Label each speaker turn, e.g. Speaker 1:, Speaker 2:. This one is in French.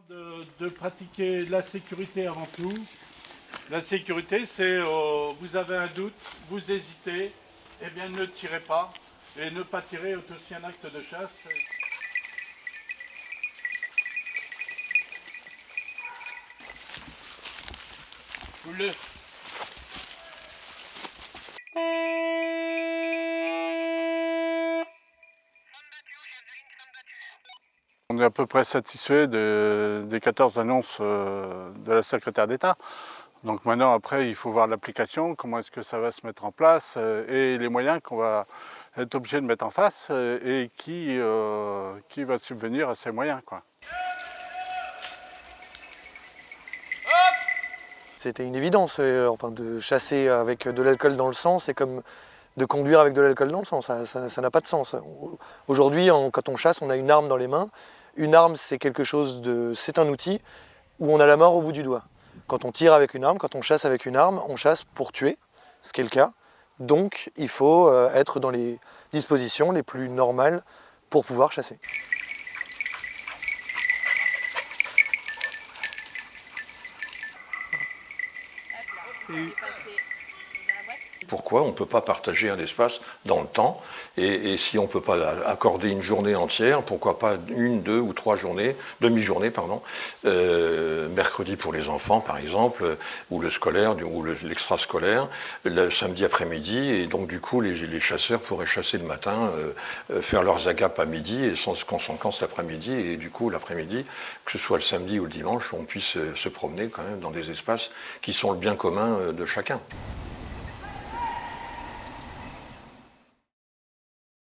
Speaker 1: De pratiquer la sécurité avant tout. La sécurité, c'est vous avez un doute, vous hésitez, eh bien ne tirez pas. Et ne pas tirer est aussi un acte de chasse. Vous-le. On est à peu près satisfait des 14 annonces de la secrétaire d'État. Donc maintenant, après, il faut voir l'application, comment est-ce que ça va se mettre en place et les moyens qu'on va être obligé de mettre en face et qui va subvenir à ces moyens, quoi.
Speaker 2: C'était une évidence, enfin, de chasser avec de l'alcool dans le sang, c'est comme de conduire avec de l'alcool dans le sang, ça n'a pas de sens. Aujourd'hui, quand on chasse, on a une arme dans les mains. Une arme, c'est un outil où on a la mort au bout du doigt. Quand on tire avec une arme, quand on chasse avec une arme, on chasse pour tuer, ce qui est le cas. Donc il faut être dans les dispositions les plus normales pour pouvoir chasser.
Speaker 3: Pourquoi on ne peut pas partager un espace dans le temps et si on ne peut pas accorder une journée entière, pourquoi pas une, deux ou trois journées, demi-journée, pardon, mercredi pour les enfants par exemple, ou le scolaire, ou l'extrascolaire, le samedi après-midi, et donc du coup les chasseurs pourraient chasser le matin, faire leurs agapes à midi et sans conséquence l'après-midi, et du coup l'après-midi, que ce soit le samedi ou le dimanche, on puisse se promener quand même dans des espaces qui sont le bien commun de chacun.